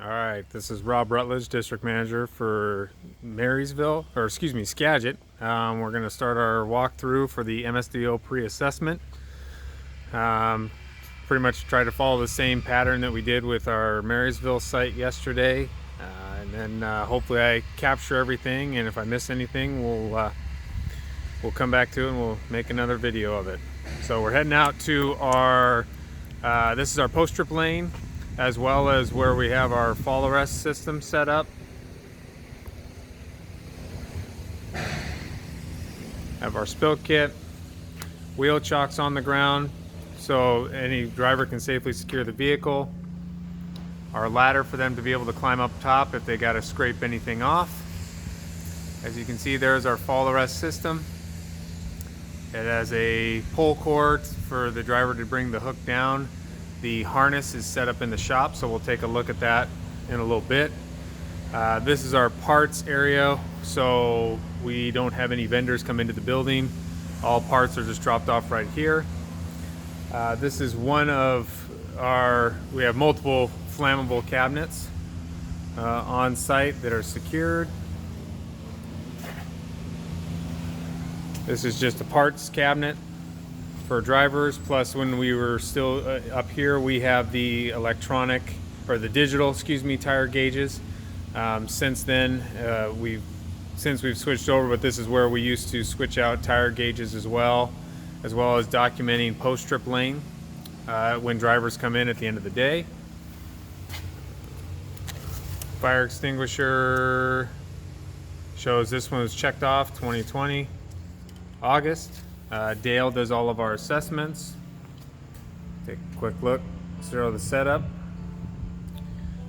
All right, this is Rob Rutledge, District Manager for Skagit. We're going to start our walkthrough for the MSDO pre-assessment. Pretty much try to follow the same pattern that we did with our Marysville site yesterday. And then hopefully I capture everything, and if I miss anything, we'll come back to it and we'll make another video of it. So we're heading out to our, this is our post-trip lane, as well as where we have our fall arrest system set up. Have our spill kit, wheel chocks on the ground so any driver can safely secure the vehicle. Our ladder for them to be able to climb up top if they got to scrape anything off. As you can see, there's our fall arrest system. It has a pull cord for the driver to bring the hook down. The harness is set up in the shop, so we'll take a look at that in a little bit. This is our parts area, so we don't have any vendors come into the building. All parts are just dropped off right here. This is one of we have multiple flammable cabinets on site that are secured. This is just a parts cabinet for drivers, plus when we were still up here, we have the digital tire gauges. Since then, we've switched over, but this is where we used to switch out tire gauges as well as documenting post-trip lane when drivers come in at the end of the day. Fire extinguisher shows this one was checked off 2020 August. Dale does all of our assessments. Take a quick look, zero the setup.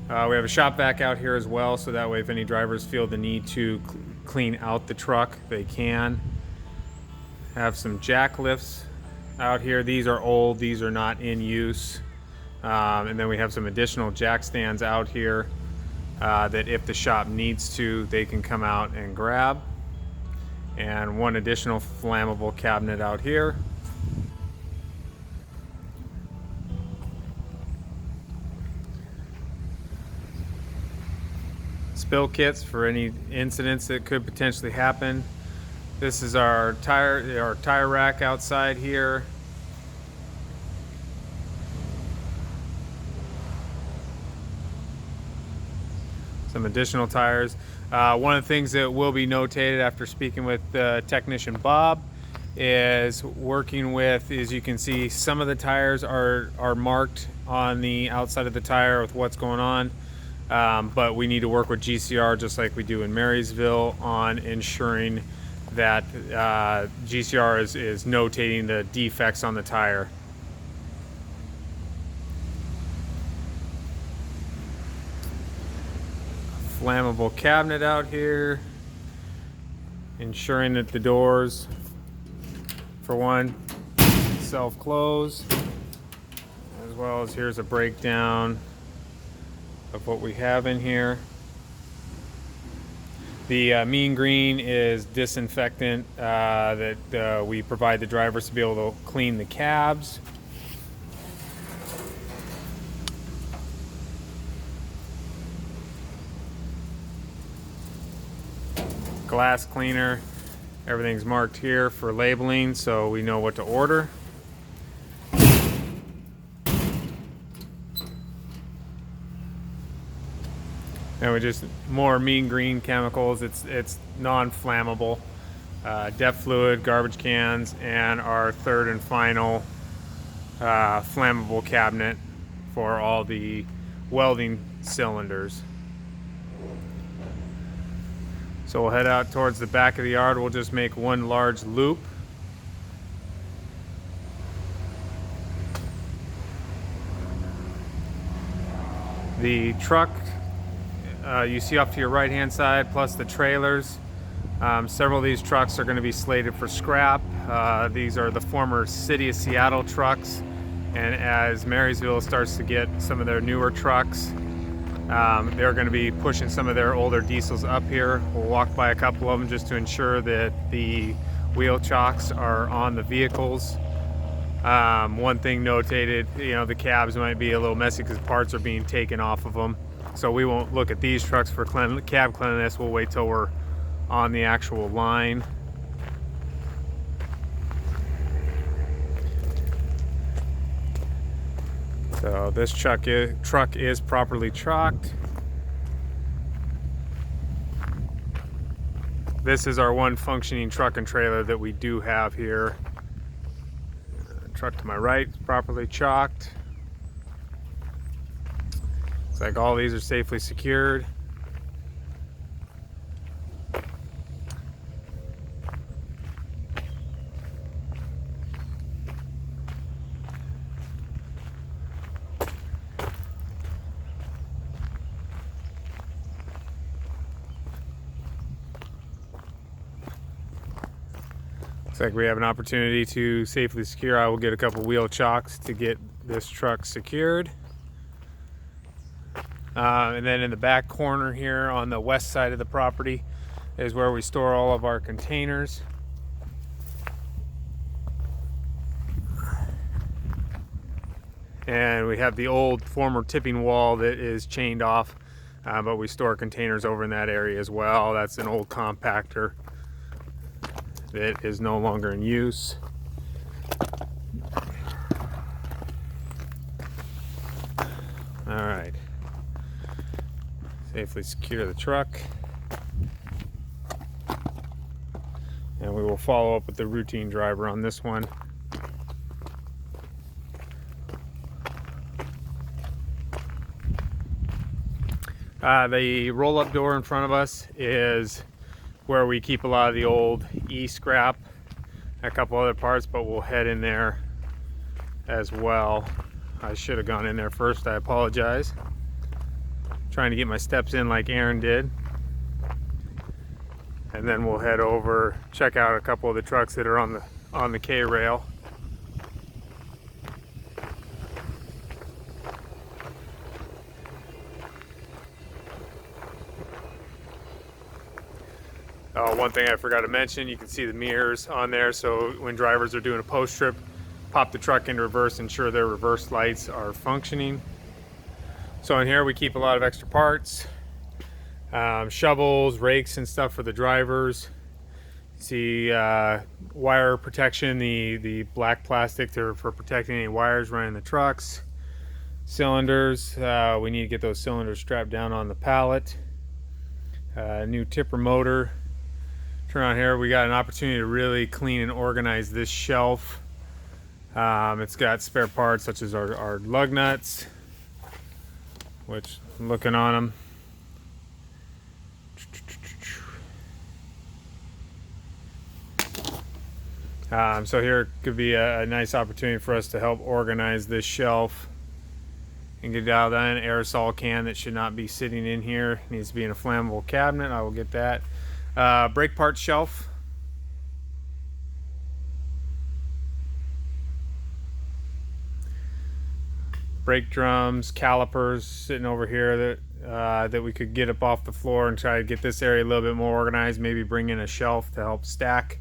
We have a shop vac out here as well, so that way if any drivers feel the need to clean out the truck, they can. Have some jack lifts out here. These are old, these are not in use. And then we have some additional jack stands out here that if the shop needs to, they can come out and grab. And one additional flammable cabinet out here. Spill kits for any incidents that could potentially happen. This is our tire rack outside here. Some additional tires. One of the things that will be notated after speaking with technician Bob is as you can see, some of the tires are marked on the outside of the tire with what's going on, but we need to work with GCR just like we do in Marysville on ensuring that GCR is notating the defects on the tire. Flammable cabinet out here, ensuring that the doors, for one, self-close, as well as here's a breakdown of what we have in here. The mean green is disinfectant that we provide the drivers to be able to clean the cabs. Glass cleaner, everything's marked here for labeling so we know what to order. And we just more mean green chemicals. It's non-flammable. DEF fluid, garbage cans, and our third and final flammable cabinet for all the welding cylinders. So we'll head out towards the back of the yard. We'll just make one large loop. The truck you see off to your right hand side, plus the trailers. Several of these trucks are going to be slated for scrap. These are the former City of Seattle trucks, and as Marysville starts to get some of their newer trucks, they're going to be pushing some of their older diesels up here. We'll walk by a couple of them just to ensure that the wheel chocks are on the vehicles. One thing notated, the cabs might be a little messy because parts are being taken off of them. So we won't look at these trucks for cab cleanliness. We'll wait till we're on the actual line. So this truck is properly chalked. This is our one functioning truck and trailer that we do have here. Truck to my right is properly chalked. Looks like all these are safely secured. Looks like we have an opportunity to safely secure. I will get a couple wheel chocks to get this truck secured. And then in the back corner here on the west side of the property is where we store all of our containers. And we have the old former tipping wall that is chained off, but we store containers over in that area as well. That's an old compactor that is no longer in use. All right. Safely secure the truck. And we will follow up with the routine driver on this one. The roll-up door in front of us is where we keep a lot of the old e-scrap, a couple other parts, but we'll head in there as well. I should have gone in there first, I apologize. Trying to get my steps in like Aaron did. And then we'll head over, check out a couple of the trucks that are on the K-rail. One thing I forgot to mention, you can see the mirrors on there, so when drivers are doing a post trip, pop the truck into reverse, ensure their reverse lights are functioning. So in here we keep a lot of extra parts, shovels, rakes and stuff for the drivers. See wire protection, the black plastic for protecting any wires running the trucks. Cylinders, we need to get those cylinders strapped down on the pallet. New tipper motor. Turn on here, we got an opportunity to really clean and organize this shelf. It's got spare parts such as our lug nuts, which I'm looking on them. So here could be a nice opportunity for us to help organize this shelf and get out an aerosol can that should not be sitting in here. It needs to be in a flammable cabinet. I will get that. Brake parts shelf. Brake drums, calipers sitting over here that we could get up off the floor and try to get this area a little bit more organized. Maybe bring in a shelf to help stack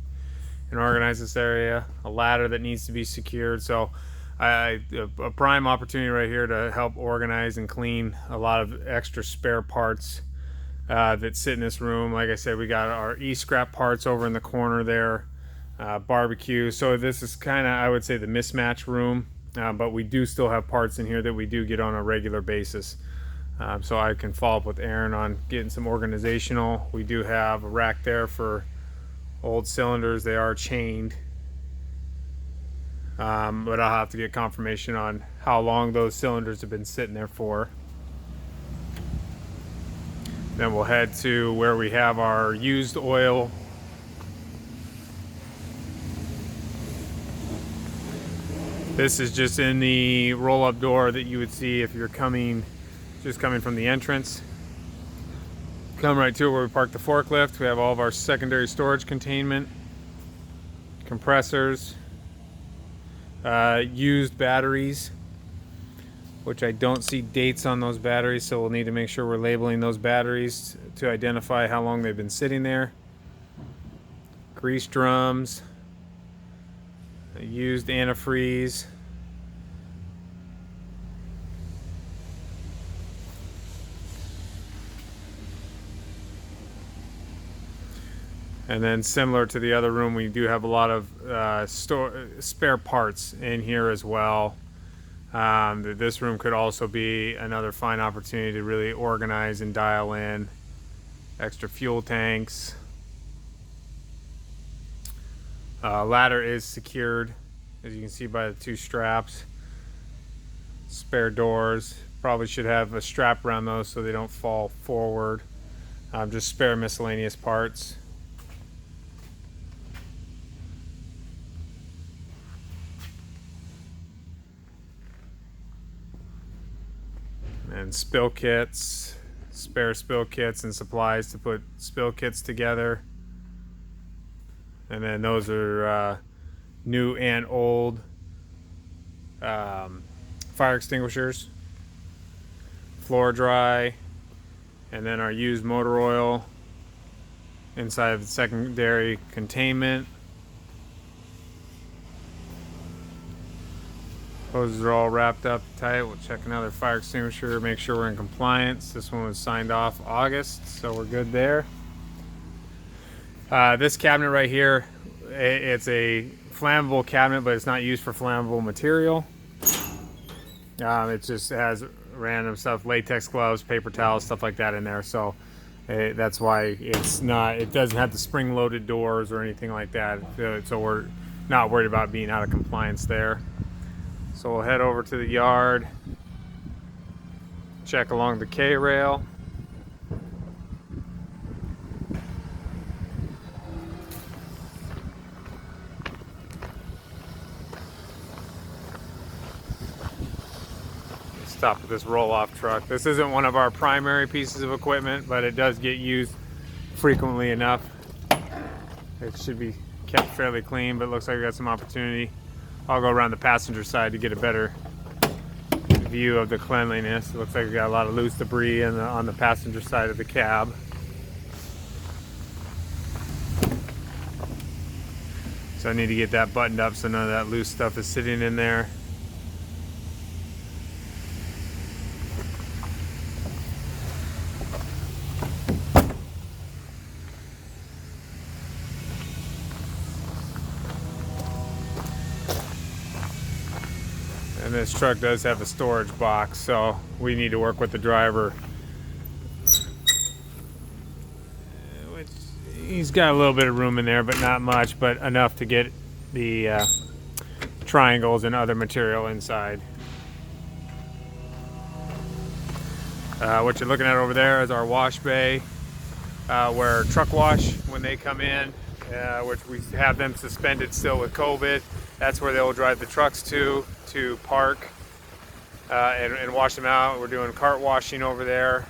and organize this area. A ladder that needs to be secured. So a prime opportunity right here to help organize and clean a lot of extra spare parts that sit in this room. Like I said, we got our e-scrap parts over in the corner there, barbecue. So this is kind of, I would say, the mismatch room, but we do still have parts in here that we do get on a regular basis. So I can follow up with Aaron on getting some organizational. We do have a rack there for old cylinders. They are chained, but I'll have to get confirmation on how long those cylinders have been sitting there for. Then we'll head to where we have our used oil. This is just in the roll-up door that you would see if you're coming from the entrance. Come right to where we park the forklift. We have all of our secondary storage containment, compressors, used batteries, which I don't see dates on those batteries, so we'll need to make sure we're labeling those batteries to identify how long they've been sitting there. Grease drums, used antifreeze, And then similar to the other room, we do have a lot of spare parts in here as well. This room could also be another fine opportunity to really organize and dial in. Extra fuel tanks. Ladder is secured, as you can see by the 2 straps. Spare doors. Probably should have a strap around those so they don't fall forward. Just spare miscellaneous parts. And spill kits, spare spill kits and supplies to put spill kits together. And then those are new and old fire extinguishers. Floor dry, and then our used motor oil inside of the secondary containment. Hoses are all wrapped up tight. We'll check another fire extinguisher, make sure we're in compliance. This one was signed off August, so we're good there. This cabinet right here, it's a flammable cabinet, but it's not used for flammable material. It just has random stuff, latex gloves, paper towels, stuff like that in there. So that's why it doesn't have the spring-loaded doors or anything like that. So we're not worried about being out of compliance there. So we'll head over to the yard, check along the K-rail. Stop at this roll-off truck. This isn't one of our primary pieces of equipment, but it does get used frequently enough. It should be kept fairly clean, but it looks like we got some opportunity. I'll go around the passenger side to get a better view of the cleanliness. It looks like we got a lot of loose debris on the passenger side of the cab. So I need to get that buttoned up so none of that loose stuff is sitting in there. And this truck does have a storage box, so we need to work with the driver. He's got a little bit of room in there, but not much, but enough to get the triangles and other material inside. What you're looking at over there is our wash bay, where truck wash, when they come in, which we have them suspended still with COVID, that's where they'll drive the trucks to park and wash them out. We're doing cart washing over there.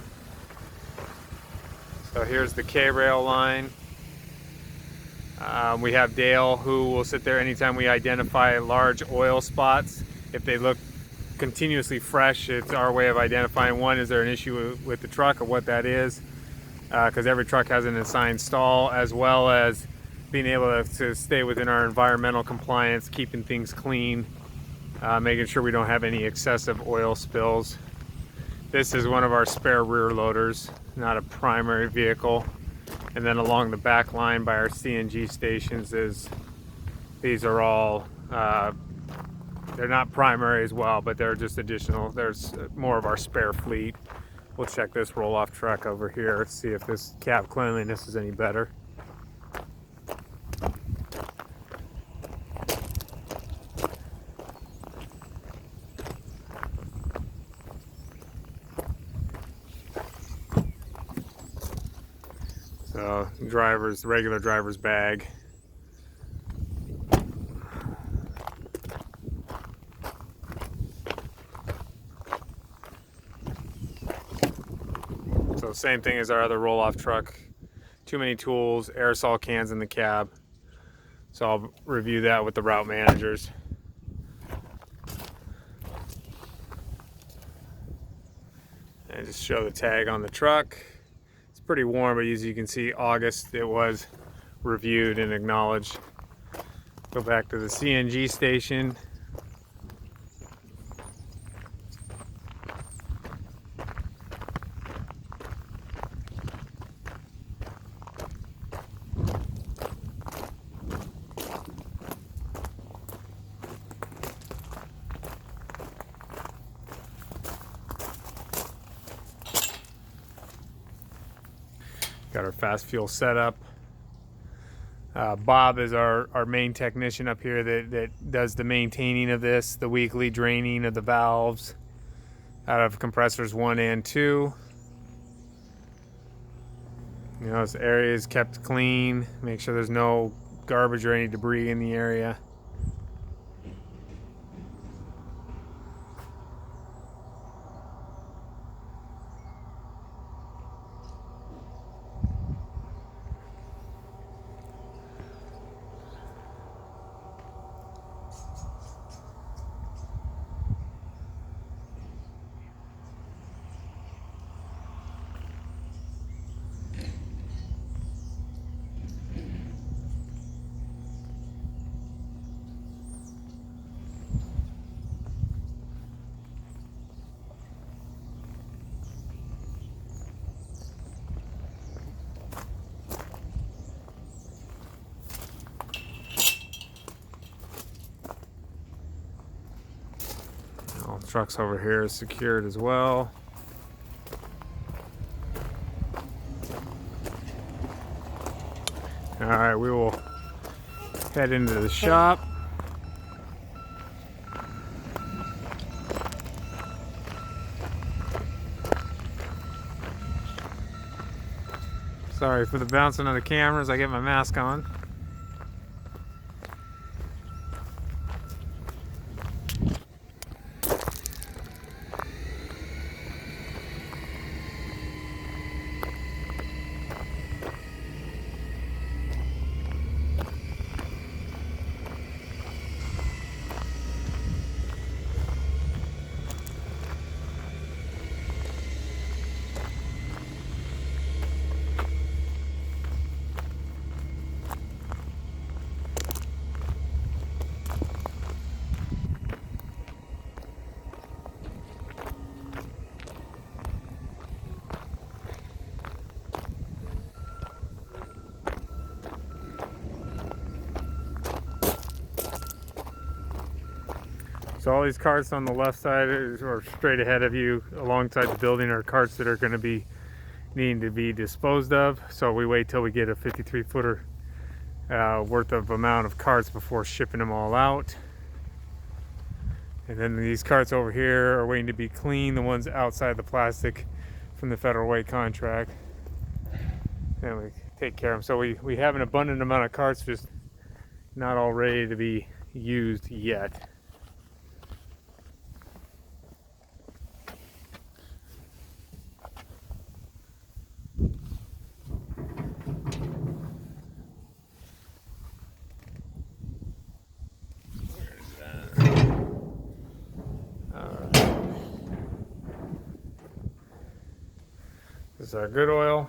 So here's the K-rail line. We have Dale, who will sit there anytime we identify large oil spots. If they look continuously fresh, it's our way of identifying, one, is there an issue with the truck or what that is, because every truck has an assigned stall, as well as being able to stay within our environmental compliance, keeping things clean, making sure we don't have any excessive oil spills. This is one of our spare rear loaders, not a primary vehicle. And then along the back line by our CNG stations these are all, they're not primary as well, but they're just additional. There's more of our spare fleet. We'll check this roll-off truck over here, see if this cab cleanliness is any better. So regular driver's bag. So same thing as our other roll-off truck. Too many tools, aerosol cans in the cab. So I'll review that with the route managers. And just show the tag on the truck. Pretty warm, but as you can see, August it was reviewed and acknowledged. Go back to the CNG station. Got our fast fuel setup. Bob is our main technician up here that does the maintaining of this, the weekly draining of the valves out of compressors 1 and 2. You know, this area is kept clean. Make sure there's no garbage or any debris in the area. All the trucks over here is secured as well. All right, we will head into the shop. Sorry for the bouncing of the cameras. I get my mask on. So all these carts on the left side or straight ahead of you alongside the building are carts that are going to be needing to be disposed of. So we wait till we get a 53-footer worth of amount of carts before shipping them all out. And then these carts over here are waiting to be cleaned, the ones outside the plastic from the federal weight contract. And we take care of them. So we have an abundant amount of carts, just not all ready to be used yet. This is our good oil.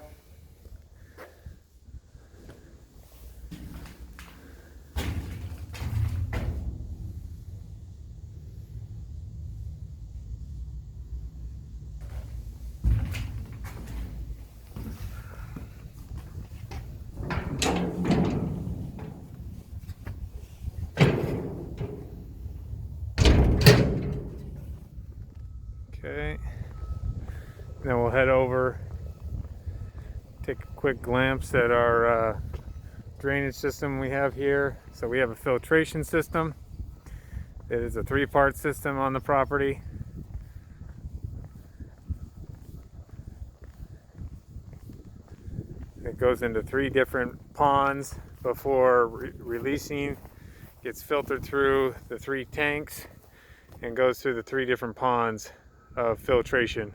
Okay. Then we'll head over, take a quick glance at our drainage system we have here. So we have a filtration system. It is a 3-part system on the property. It goes into 3 different ponds before releasing, gets filtered through the 3 tanks and goes through the 3 different ponds of filtration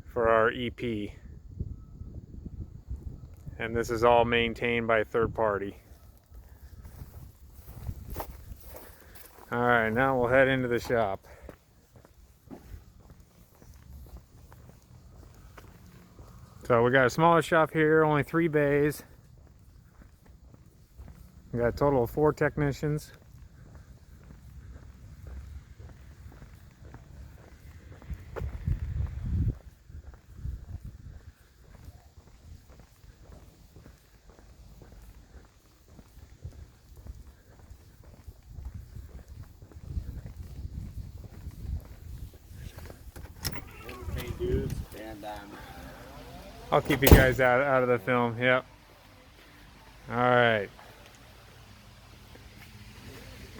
for our EP. And this is all maintained by a third party. All right, now we'll head into the shop. So we got a smaller shop here, only 3 bays. We got a total of 4 technicians. Dudes, and I'll keep you guys out of the film. Yep. All right.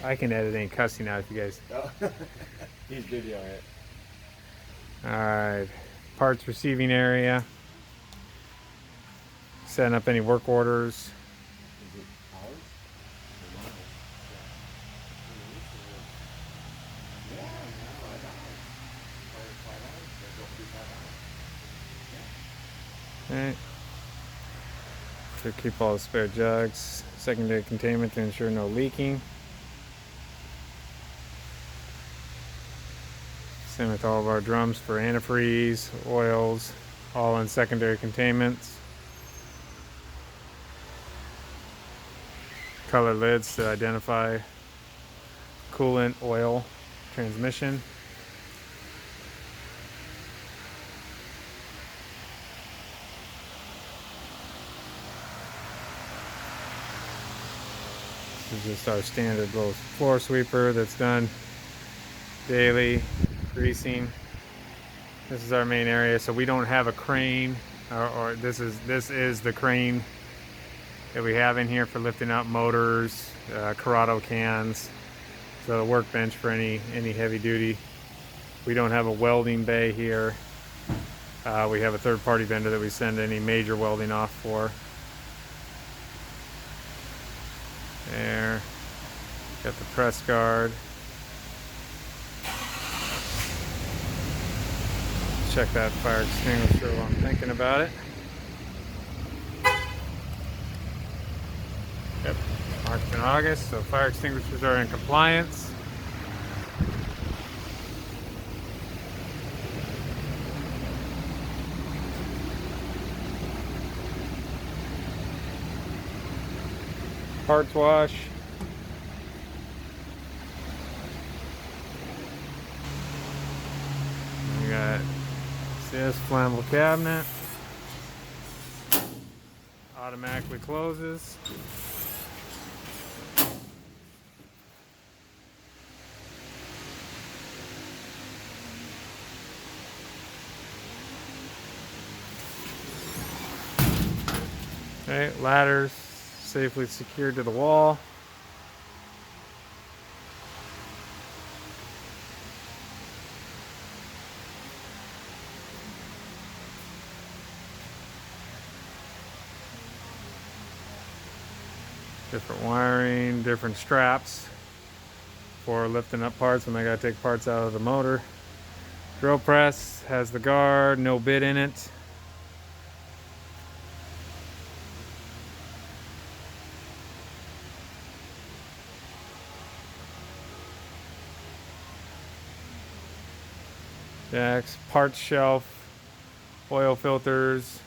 I can edit any cussing out if you guys. Oh. He's videoing it. All right. Parts receiving area. Setting up any work orders. Is it ours or mine? Yeah, All right. So keep all the spare jugs. Secondary containment to ensure no leaking. Same with all of our drums for antifreeze, oils, all in secondary containments. Color lids to identify coolant, oil, transmission. This is just our standard little floor sweeper that's done daily, greasing. This is our main area, so we don't have a crane, or this is the crane that we have in here for lifting up motors, Corrado cans. So the workbench for any heavy duty. We don't have a welding bay here. We have a third-party vendor that we send any major welding off for. There. Got the press guard. Check that fire extinguisher while I'm thinking about it. Yep, March and August, so fire extinguishers are in compliance. Parts wash. We got this flammable cabinet. Automatically closes. Okay, ladders safely secured to the wall. Different wiring, different straps for lifting up parts when I gotta take parts out of the motor. Drill press has the guard, no bit in it. Jacks, parts shelf, oil filters,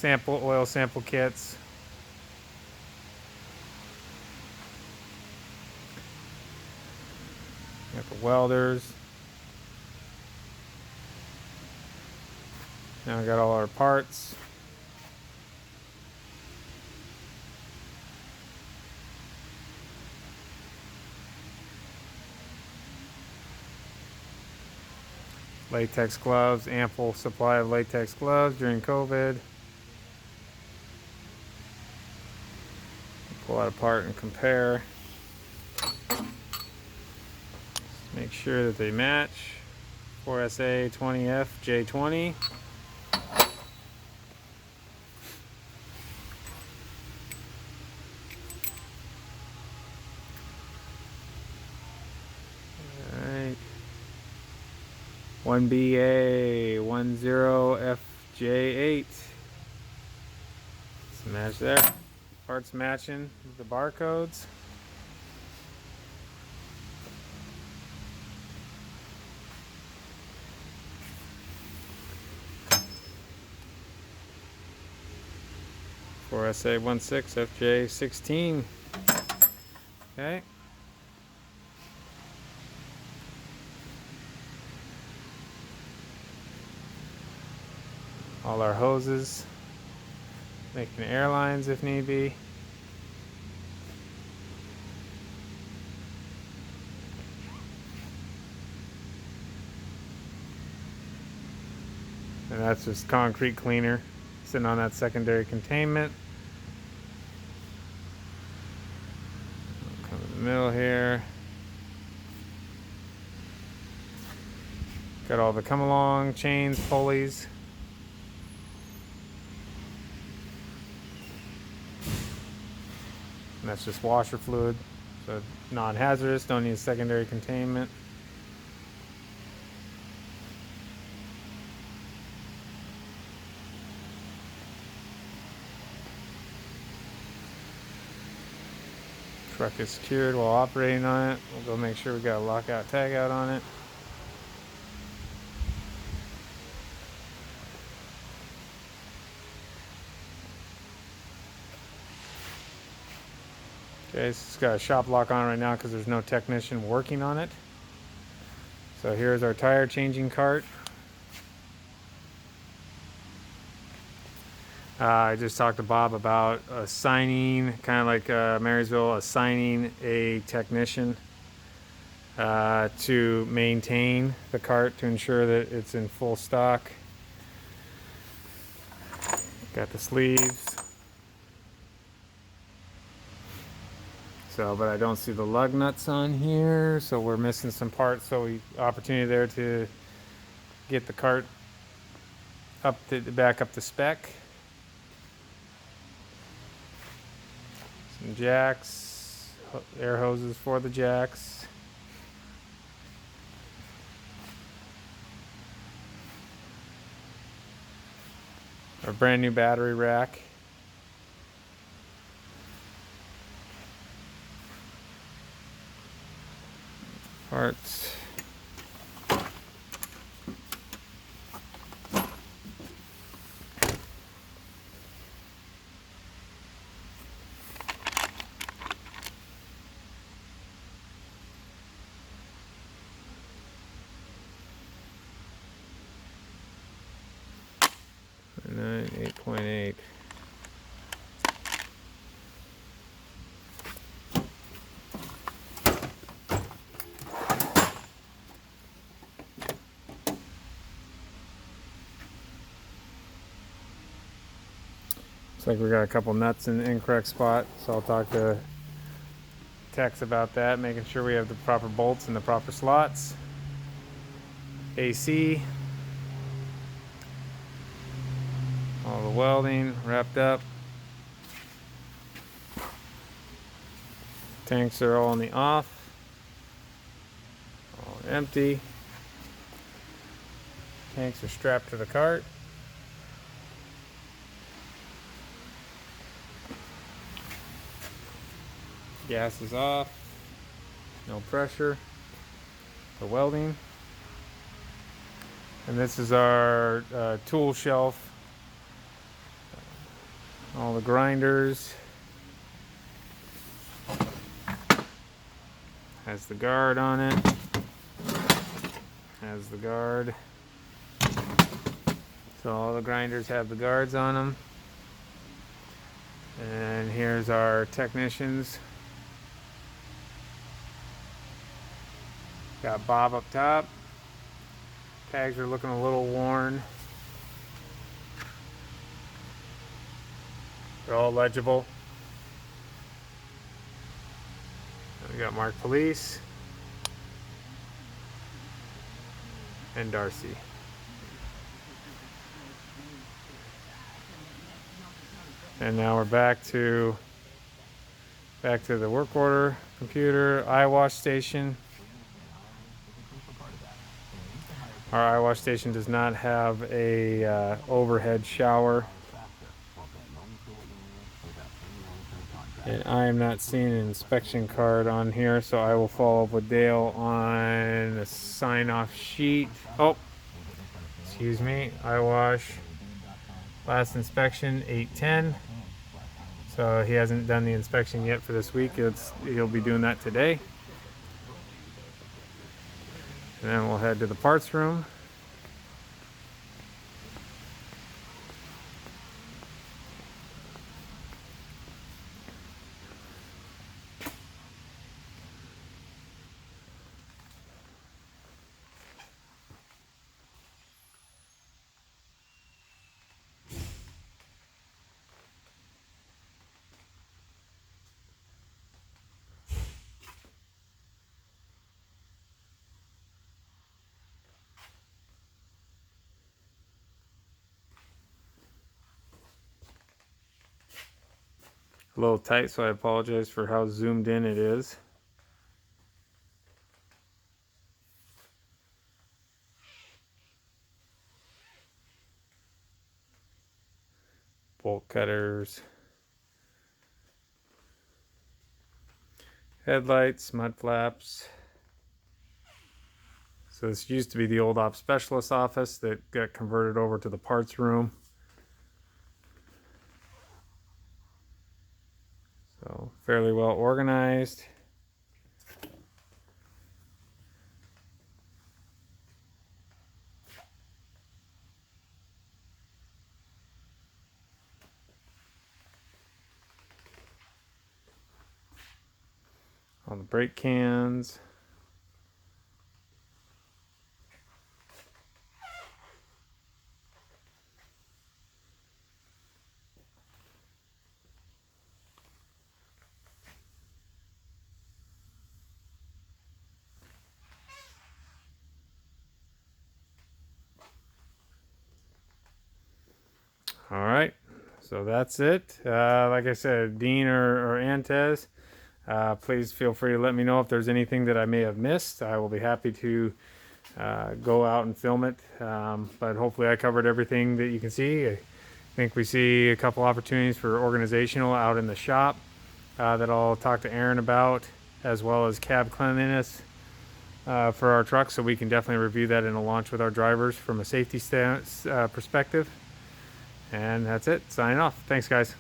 oil sample kits. Got the welders. Now we got all our parts. Latex gloves, ample supply of latex gloves during COVID. Pull out a part and compare. Make sure that they match. 4SA 20F J20. Alright. 1BA 10FJ8. Let's match there. Parts matching the barcodes. For SA16 FJ16. Okay. All our hoses. Making airlines if need be. And that's just concrete cleaner. sitting on that secondary containment. Come in the middle here. Got all the come along chains, pulleys. And that's just washer fluid, so non-hazardous, don't need secondary containment. Truck is secured while operating on it. We'll go make sure we got a lockout tag out on it. Okay, so it's got a shop lock on it right now because there's no technician working on it. So here's our tire changing cart. I just talked to Bob about assigning, kind of like Marysville, assigning a technician to maintain the cart to ensure that it's in full stock. Got the sleeves. So, but I don't see the lug nuts on here, so we're missing some parts. So opportunity there to get the cart back up to spec. Some jacks, air hoses for the jacks. Our brand new battery rack. Parts. Nine 8.8. Looks like we got a couple nuts in the incorrect spot, so I'll talk to Tex about that, making sure we have the proper bolts in the proper slots. AC. All the welding wrapped up. Tanks are all on the off. All empty. Tanks are strapped to the cart. Gas is off. No pressure. The welding. And this is our tool shelf. All the grinders. Has the guard on it. Has the guard. So all the grinders have the guards on them. And here's our technicians. Got Bob up top. Tags are looking a little worn. They're all legible. We got marked police and Darcy. And now we're back to the work order computer eye wash station. Our eye wash station does not have a overhead shower. And I am not seeing an inspection card on here, so I will follow up with Dale on a sign-off sheet. Oh, excuse me, eye wash. Last inspection, 8/10. So he hasn't done the inspection yet for this week. He'll be doing that today. And then we'll head to the parts room. A little tight, so I apologize for how zoomed in it is. Bolt cutters. Headlights, mud flaps. So this used to be the old ops specialist office that got converted over to the parts room. So fairly well organized. On the brake cans. All right, so that's it. Like I said, Dean or Antez, please feel free to let me know if there's anything that I may have missed. I will be happy to go out and film it. But hopefully I covered everything that you can see. I think we see a couple opportunities for organizational out in the shop that I'll talk to Aaron about, as well as cab cleanliness for our trucks, so we can definitely review that in a launch with our drivers from a safety perspective. And that's it. Signing off. Thanks, guys.